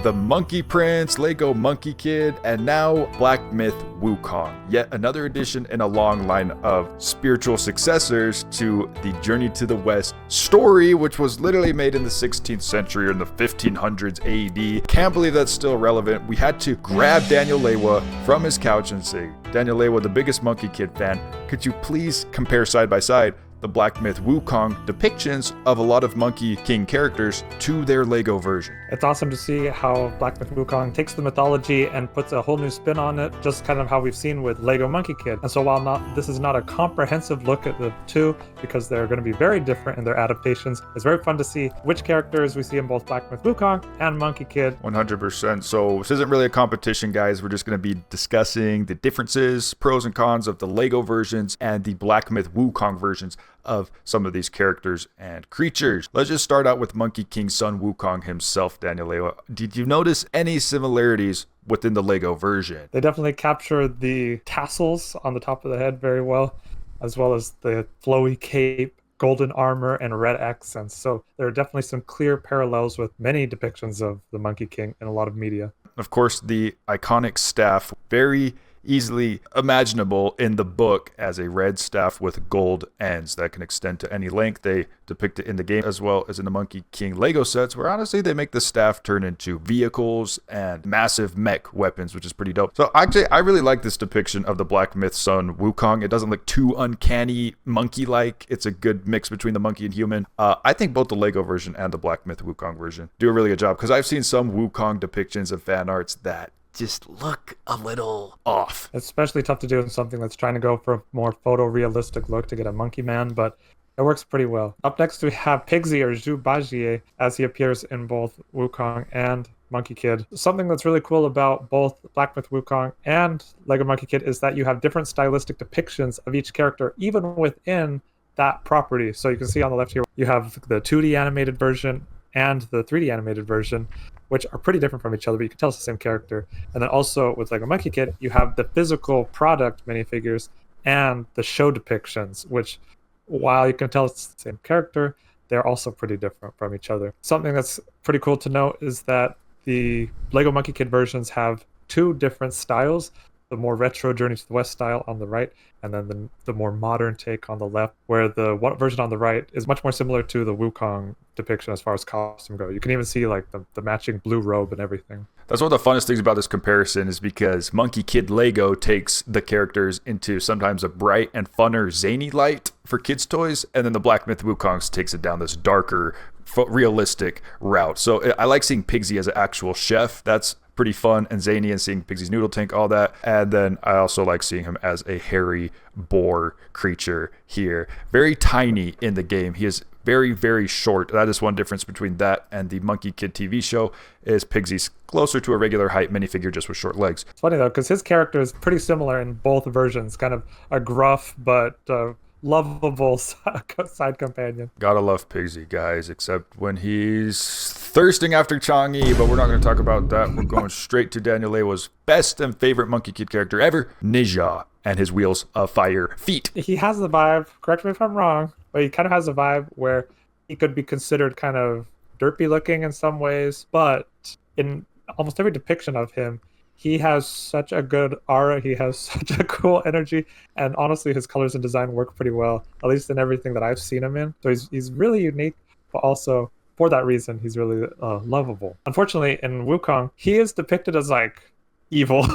the Monkey Prince, LEGO Monkie Kid, and now Black Myth Wukong. Yet another addition in a long line of spiritual successors to the Journey to the West story, which was literally made in the 16th century or in the 1500s AD. Can't believe that's still relevant. We had to grab Daniel Lewa from his couch and say, Daniel Lewa, the biggest Monkey Kid fan, could you please compare side by side the Black Myth Wukong depictions of a lot of Monkey King characters to their LEGO version? It's awesome to see how Black Myth Wukong takes the mythology and puts a whole new spin on it, just kind of how we've seen with LEGO Monkie Kid. And so while this is not a comprehensive look at the two, because they're going to be very different in their adaptations, it's very fun to see which characters we see in both Black Myth Wukong and Monkey Kid. 100%. So this isn't really a competition, guys. We're just going to be discussing the differences, pros and cons of the LEGO versions and the Black Myth Wukong versions of some of these characters and creatures. Let's just start out with Monkey King's son Wukong himself, Daniel Lewa. Did you notice any similarities within the LEGO version? They definitely capture the tassels on the top of the head very well as the flowy cape, golden armor, and red accents. So there are definitely some clear parallels with many depictions of the Monkey King in a lot of media. Of course, the iconic staff, very easily imaginable in the book as a red staff with gold ends that can extend to any length. They depict it in the game as well as in the Monkey King LEGO sets, where honestly they make the staff turn into vehicles and massive mech weapons, which is pretty dope. So actually, I really like this depiction of the Black Myth son Wukong. It doesn't look too uncanny monkey-like. It's a good mix between the monkey and human. I think both the LEGO version and the Black Myth Wukong version do a really good job, because I've seen some Wukong depictions of fan arts that just look a little off. It's especially tough to do in something that's trying to go for a more photorealistic look to get a monkey man, but it works pretty well. Up next, we have Pigsy, or Zhu Bajie, as he appears in both Wukong and Monkey Kid. Something that's really cool about both Black Myth Wukong and LEGO Monkey Kid is that you have different stylistic depictions of each character, even within that property. So you can see on the left here, you have the 2D animated version and the 3D animated version, which are pretty different from each other, but you can tell it's the same character. And then also with LEGO Monkey Kid, you have the physical product minifigures and the show depictions, which, while you can tell it's the same character, they're also pretty different from each other. Something that's pretty cool to note is that the LEGO Monkey Kid versions have two different styles: the more retro Journey to the West style on the right, and then the more modern take on the left, where the one version on the right is much more similar to the Wukong depiction as far as costume go. You can even see like the matching blue robe and everything. That's one of the funnest things about this comparison, is because Monkey Kid LEGO takes the characters into sometimes a bright and funner, zany light for kids' toys, and then the Black Myth Wukong takes it down this darker, realistic route. So I like seeing Pigsy as an actual chef. That's pretty fun and zany, and seeing Pigsy's noodle tank, all that. And then I also like seeing him as a hairy boar creature here. Very tiny in the game. He is very, very short. That is one difference between that and the Monkey Kid TV show, is Pigsy's closer to a regular height minifigure, just with short legs. It's funny though, because his character is pretty similar in both versions. Kind of a gruff but lovable side companion. Gotta love Pigsy, guys, except when he's thirsting after Chang'e, but we're not going to talk about that. We're going straight to Daniel Lewa's best and favorite Monkey Kid character ever, Nezha, and his wheels of fire feet. He has the vibe, correct me if I'm wrong, but he kind of has a vibe where he could be considered kind of derpy looking in some ways, but in almost every depiction of him, he has such a good aura, he has such a cool energy, and honestly his colors and design work pretty well, at least in everything that I've seen him in. So he's really unique, but also for that reason he's really lovable. Unfortunately, in Wukong, he is depicted as like evil.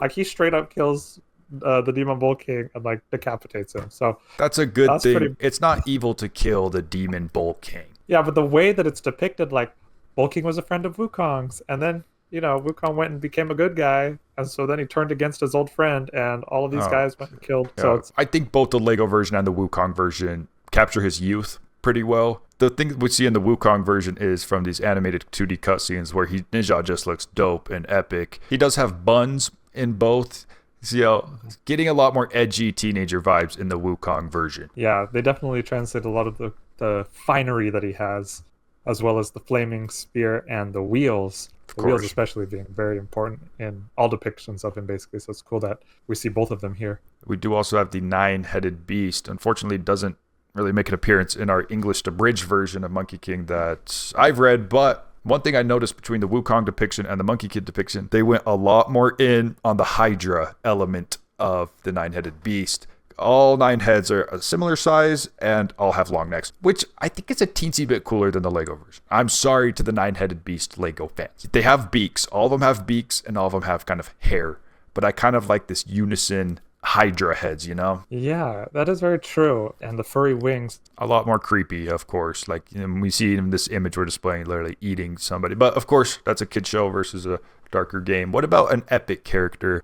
Like he straight up kills the Demon Bull King and like decapitates him. So that's a good thing. It's not evil to kill the Demon Bull King. Yeah, but the way that it's depicted, like Bull King was a friend of Wukong's, and then Wukong went and became a good guy, and so then he turned against his old friend, and all of these guys went and killed. Yeah. So I think both the LEGO version and the Wukong version capture his youth pretty well. The thing we see in the Wukong version is from these animated 2D cutscenes where Nezha just looks dope and epic. He does have buns in both. So getting a lot more edgy teenager vibes in the Wukong version. Yeah, they definitely translate a lot of the finery that he has, as well as the flaming spear and the wheels. The wheels especially being very important in all depictions of him, basically. So it's cool that we see both of them here. We do also have the 9-headed beast. Unfortunately, doesn't really make an appearance in our English abridged version of Monkey King that I've read, but One thing I noticed between the Wukong depiction and the Monkey Kid depiction, they went a lot more in on the Hydra element of the nine-headed beast. All 9 heads are a similar size and all have long necks, which I think is a teensy bit cooler than the Lego version. I'm sorry to the 9-headed beast Lego fans. They have beaks. All of them have beaks and all of them have kind of hair. But I kind of like this unison Hydra heads, you know? Yeah, that is very true. And the furry wings. A lot more creepy, of course. Like, you know, we see in this image we're displaying literally eating somebody. But of course, that's a kid show versus a darker game. What about an epic character?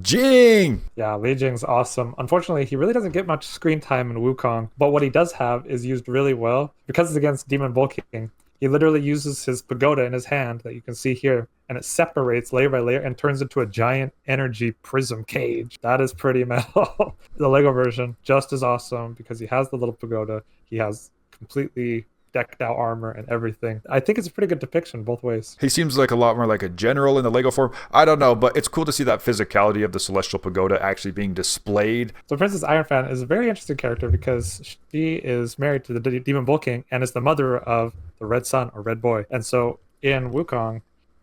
Jing! Yeah, Jing's awesome. Unfortunately, he really doesn't get much screen time in Wukong, but what he does have is used really well. Because it's against Demon Bull King, he literally uses his pagoda in his hand that you can see here, and it separates layer by layer and turns into a giant energy prism cage. That is pretty metal. The Lego version, just as awesome because he has the little pagoda. He has completely decked out armor and everything. I think it's a pretty good depiction both ways. He seems like a lot more like a general in the Lego form. I don't know, but it's cool to see that physicality of the Celestial Pagoda actually being displayed. So Princess Ironfan is a very interesting character because she is married to the Demon Bull King and is the mother of the Red Sun or Red Boy. And so in Wukong,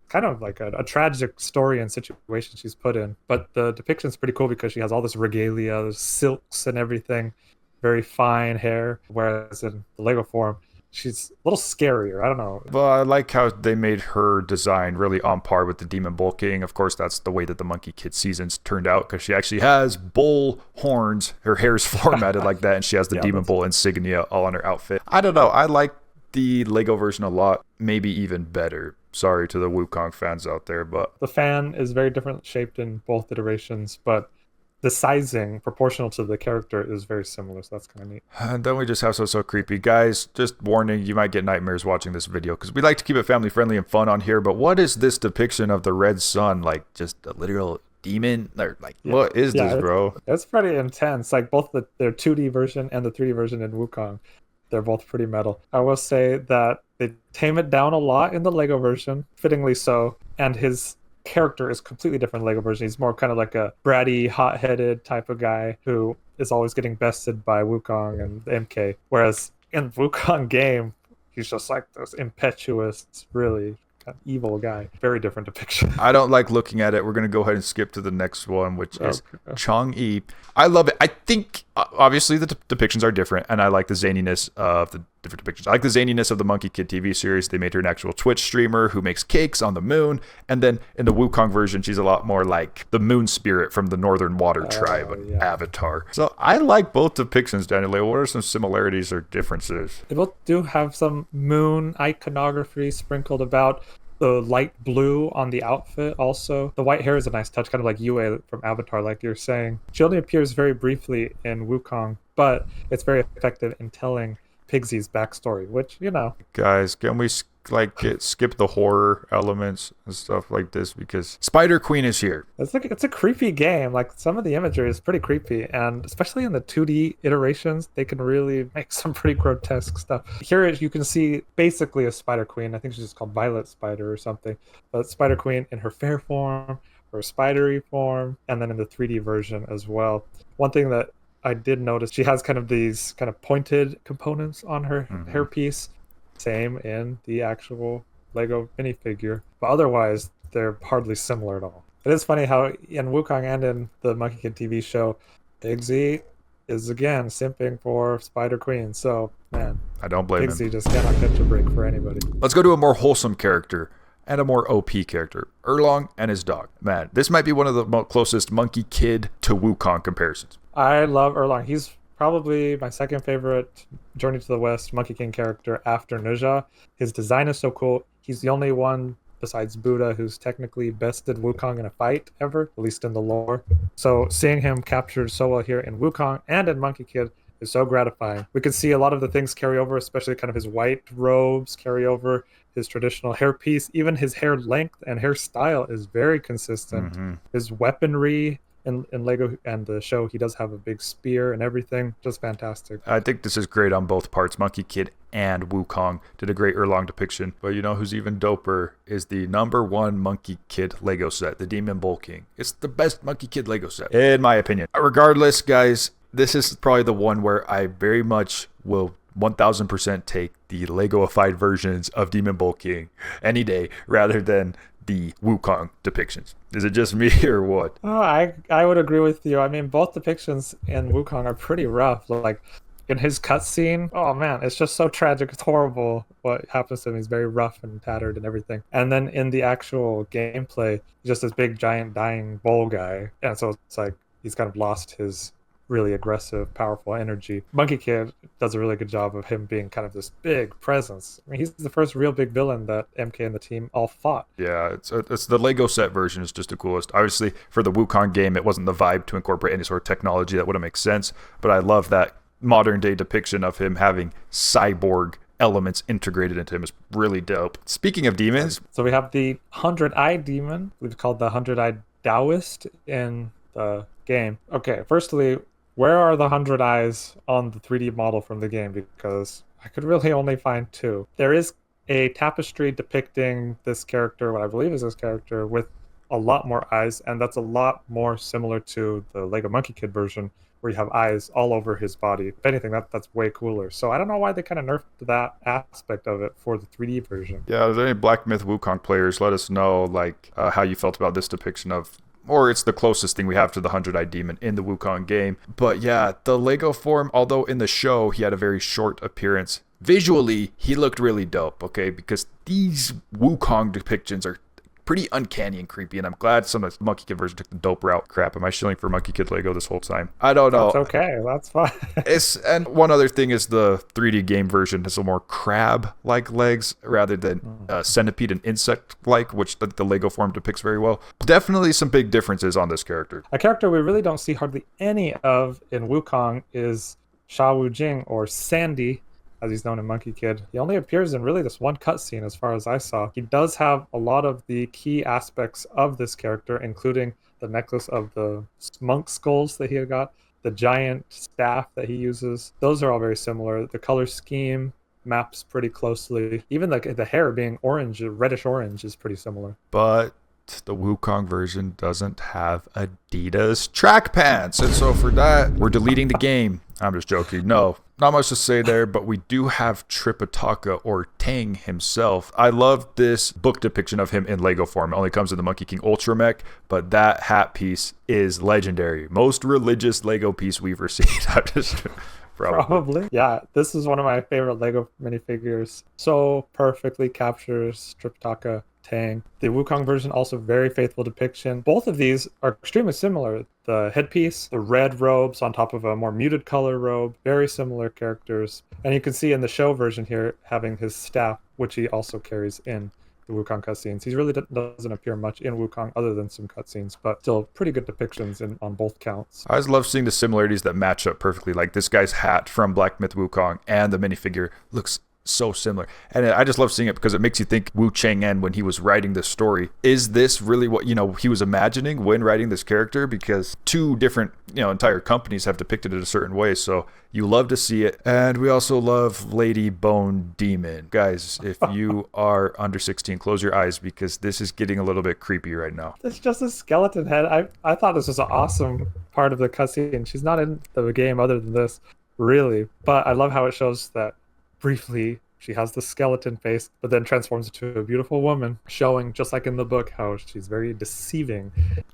kind of like a tragic story and situation she's put in. But the depiction is pretty cool because she has all this regalia, there's silks and everything, very fine hair, whereas in the Lego form, she's a little scarier. I don't know. But I like how they made her design really on par with the Demon Bull King. Of course, that's the way that the Monkey Kid seasons turned out because she actually has bull horns. Her hair is formatted like that, and she has the Demon Bull insignia all on her outfit. I don't know. I like the Lego version a lot, maybe even better. Sorry to the Wukong fans out there, but the fan is very different shaped in both iterations, but the sizing proportional to the character is very similar, so that's kind of neat. And then we just have so creepy. Guys, just warning, you might get nightmares watching this video because we like to keep it family friendly and fun on here, but what is this depiction of the Red Sun? Like just a literal demon? Or like, what is this, bro? It's pretty intense. Like both their 2D version and the 3D version in Wukong, they're both pretty metal. I will say that they tame it down a lot in the Lego version, fittingly so, and his character is completely different Lego version. He's more kind of like a bratty, hot-headed type of guy who is always getting bested by Wukong and the MK. Whereas in Wukong game, he's just like this impetuous, really kind of evil guy. Very different depiction. I don't like looking at it. We're going to go ahead and skip to the next one, which is Chang'e. I love it. I think, obviously, the depictions are different, and I like the zaniness of the different depictions. I like the zaniness of the Monkey Kid TV series. They made her an actual Twitch streamer who makes cakes on the moon, and then in the Wukong version, she's a lot more like the moon spirit from the Northern Water Tribe Avatar. So I like both depictions, Daniel. What are some similarities or differences? They both do have some moon iconography sprinkled about. The light blue on the outfit also. The white hair is a nice touch, kind of like Yue from Avatar, like you're saying. She only appears very briefly in Wukong, but it's very effective in telling Pigsy's backstory, which, you know. Guys, can we skip the horror elements and stuff like this because Spider Queen is here. It's a creepy game. Like some of the imagery is pretty creepy, and especially in the 2D iterations, they can really make some pretty grotesque stuff. Here you can see basically a Spider Queen. I think she's just called Violet Spider or something. But Spider Queen in her fair form, her spidery form, and then in the 3D version as well. One thing that I did notice, she has kind of these kind of pointed components on her hairpiece. Same in the actual Lego minifigure, but otherwise they're hardly similar at all. It is funny how in Wukong and in the Monkey Kid TV show, Pigsy is again simping for Spider Queen. So man, I don't blame Pigsy him. Just cannot catch a break for anybody. Let's go to a more wholesome character and a more OP character, Erlang and his dog. Man, this might be one of the closest Monkey Kid to Wukong comparisons. I love Erlang. He's probably my second favorite Journey to the West Monkey King character after Nezha. His design is so cool. He's the only one besides Buddha who's technically bested Wukong in a fight ever, at least in the lore. So seeing him captured so well here in Wukong and in Monkey Kid is so gratifying. We can see a lot of the things carry over, especially kind of his white robes carry over, his traditional hairpiece, even his hair length and hairstyle is very consistent. His weaponry in Lego and the show, he does have a big spear and everything. Just fantastic. I think this is great on both parts. Monkey Kid and Wukong did a great Erlang depiction. But you know who's even doper is the #1 Monkey Kid Lego set, the Demon Bull King. It's the best Monkey Kid Lego set, in my opinion. Regardless, guys, this is probably the one where I very much will 1000% take the Legoified versions of Demon Bull King any day rather than the Wukong depictions. Is it just me or what? Oh, I would agree with you. I mean, both depictions in Wukong are pretty rough. Like in his cutscene, oh man, it's just so tragic. It's horrible what happens to him. He's very rough and tattered and everything. And then in the actual gameplay, he's just this big, giant, dying bull guy. And so it's like he's kind of lost his really aggressive, powerful energy. Monkey Kid does a really good job of him being kind of this big presence. I mean, he's the first real big villain that MK and the team all fought. Yeah, it's the Lego set version is just the coolest. Obviously, for the Wukong game, it wasn't the vibe to incorporate any sort of technology that wouldn't make sense. But I love that modern day depiction of him having cyborg elements integrated into him is really dope. Speaking of demons, so we have the 100-eyed demon. We've called the 100-eyed Taoist in the game. Okay, firstly, where are the 100 eyes on the 3D model from the game? Because I could really only find 2. There is a tapestry depicting this character, what I believe is this character, with a lot more eyes, and that's a lot more similar to the LEGO Monkie Kid version, where you have eyes all over his body. If anything, that's way cooler. So I don't know why they kind of nerfed that aspect of it for the 3D version. Yeah, if there any Black Myth Wukong players, let us know how you felt about this depiction of, or it's the closest thing we have to the 100-eyed demon in the Wukong game. But yeah, the Lego form, although in the show he had a very short appearance, visually he looked really dope, okay? Because these Wukong depictions are pretty uncanny and creepy, and I'm glad some of the Monkey Kid version took the dope route. Crap, am I shilling for Monkey Kid Lego this whole time? I don't know. That's okay, that's fine. And one other thing is the 3D game version has a more crab-like legs rather than centipede and insect-like, which the Lego form depicts very well. Definitely some big differences on this character. A character we really don't see hardly any of in Wukong is Jing, or Sandy, as he's known in Monkey Kid. He only appears in really this one cutscene as far as I saw. He does have a lot of the key aspects of this character, including the necklace of the monk skulls that he had got, the giant staff that he uses. Those are all very similar. The color scheme maps pretty closely. Even the hair being orange, reddish orange, is pretty similar. But the Wukong version doesn't have Adidas track pants. And so for that, we're deleting the game. I'm just joking. No, not much to say there, but we do have Tripitaka, or Tang himself. I love this book depiction of him in Lego form. It only comes in the Monkey King Ultra Mech, but that hat piece is legendary. Most religious Lego piece we've received. I'm just... Probably. Yeah, this is one of my favorite Lego minifigures. So perfectly captures Tripitaka, Tang. The Wukong version, also very faithful depiction. Both of these are extremely similar. The headpiece, the red robes on top of a more muted color robe, very similar characters. And you can see in the show version here having his staff, which he also carries in the Wukong cutscenes. He really doesn't appear much in Wukong other than some cutscenes, but still pretty good depictions on both counts. I just love seeing the similarities that match up perfectly. Like this guy's hat from Black Myth Wukong and the minifigure looks so similar. And I just love seeing it because it makes you think Wu Chang'e, when he was writing this story, is this really what, he was imagining when writing this character? Because 2 different, entire companies have depicted it a certain way. So you love to see it. And we also love Lady Bone Demon. Guys, if you are under 16, close your eyes because this is getting a little bit creepy right now. It's just a skeleton head. I thought this was an awesome part of the cutscene. She's not in the game other than this, really. But I love how it shows that briefly she has the skeleton face, but then transforms into a beautiful woman, showing, just like in the book, how she's very deceiving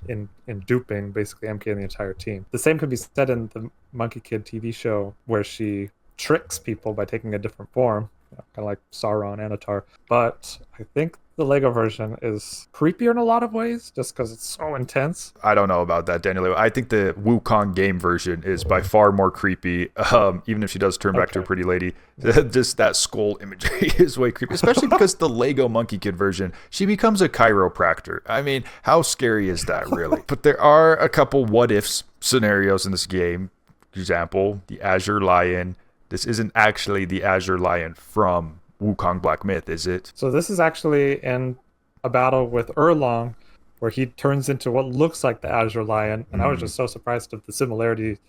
in duping basically MK and the entire team. The same could be said in the Monkey Kid TV show, where she tricks people by taking a different form, kind of like Sauron, Anatar. But I think the Lego version is creepier in a lot of ways, just because it's so intense. I don't know about that, Daniel. I think the Wukong game version is by far more creepy, even if she does turn back to a pretty lady. Just that skull imagery is way creepy, especially because the Lego Monkey Kid version, she becomes a chiropractor. I mean, how scary is that, really? But there are a couple what-ifs scenarios in this game. For example, the Azure Lion. This isn't actually the Azure Lion from Wukong Black Myth, is it? So this is actually in a battle with Erlang, where he turns into what looks like the Azure Lion, and I was just so surprised of the similarity.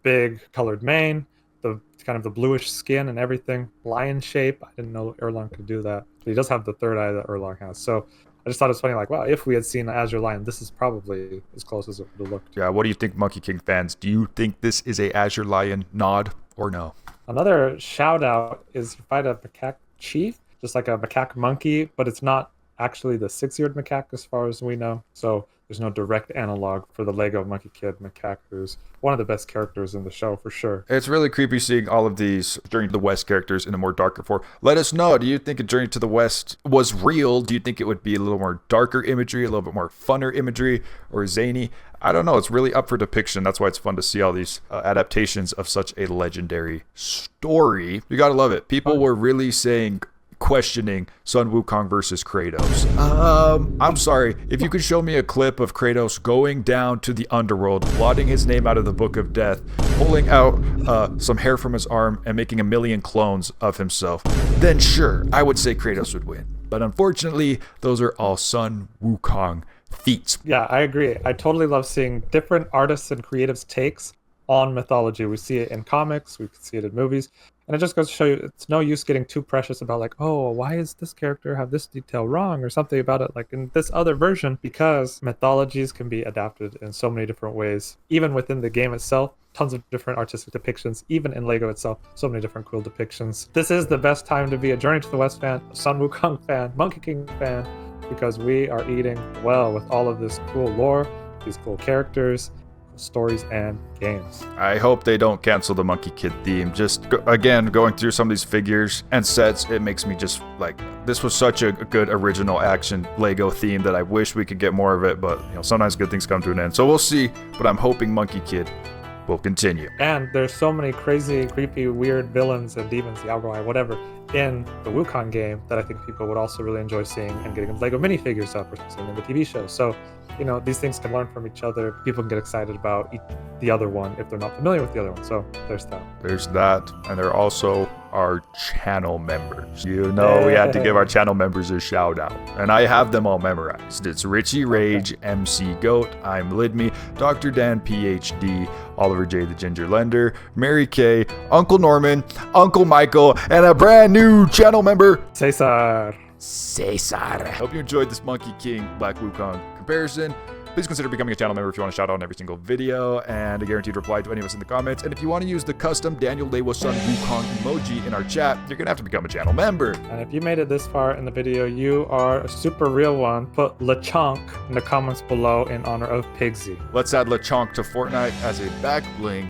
Big colored mane, the kind of the bluish skin and everything, lion shape. I didn't know Erlang could do that. But he does have the third eye that Erlang has. So I just thought it was funny, like, wow, if we had seen the Azure Lion, this is probably as close as it would have looked. Yeah, what do you think, Monkey King fans? Do you think this is a Azure Lion nod or no? Another shout out is you fight a macaque chief, just like a macaque monkey, but it's not actually the six-eared macaque as far as we know. So there's no direct analog for the Lego Monkey Kid macaque, who's one of the best characters in the show for sure. It's really creepy seeing all of these Journey to the West characters in a more darker form. Let us know. Do you think a Journey to the West was real? Do you think it would be a little more darker imagery, a little bit more funner imagery, or zany? I don't know. It's really up for depiction. That's why it's fun to see all these adaptations of such a legendary story. You gotta love it. People were really questioning Sun Wukong versus Kratos. I'm sorry. If you could show me a clip of Kratos going down to the underworld, blotting his name out of the Book of Death, pulling out some hair from his arm, and making a million clones of himself, then sure, I would say Kratos would win. But unfortunately, those are all Sun Wukong feats. Yeah, I agree. I totally love seeing different artists and creatives' takes on mythology. We see it in comics, we see it in movies, and it just goes to show you it's no use getting too precious about like, oh, why is this character have this detail wrong or something about it like in this other version, because mythologies can be adapted in so many different ways. Even within the game itself, tons of different artistic depictions, even in Lego itself, so many different cool depictions. This is the best time to be a Journey to the West fan, a Sun Wukong fan, Monkey King fan, because we are eating well with all of this cool lore, these cool characters, stories, and games. I hope they don't cancel the Monkey Kid theme. Just again, going through some of these figures and sets, it makes me just like, this was such a good original action Lego theme that I wish we could get more of it, but sometimes good things come to an end. So we'll see, but I'm hoping Monkey Kid will continue. And there's so many crazy, creepy, weird villains and demons, the Algoi, whatever, in the Wukong game that I think people would also really enjoy seeing and getting Lego minifigures up or seeing in the TV show. So, these things can learn from each other. People can get excited about the other one if they're not familiar with the other one. So there's that. There's that. And there also are channel members. We had to give our channel members a shout out. And I have them all memorized. It's Richie Rage, MC Goat, I'm Lidme, Dr. Dan PhD, Oliver J. the Ginger Lender, Mary Kay, Uncle Norman, Uncle Michael, and a brand new channel member, Cesar. Hope you enjoyed this Monkey King Black Wukong comparison. Please consider becoming a channel member if you want to shout out on every single video and a guaranteed reply to any of us in the comments. And if you want to use the custom Daniel Lewa Sun Wukong emoji in our chat, you're going to have to become a channel member. And if you made it this far in the video, you are a super real one. Put LeChonk in the comments below in honor of Pigsy. Let's add LeChonk to Fortnite as a back bling.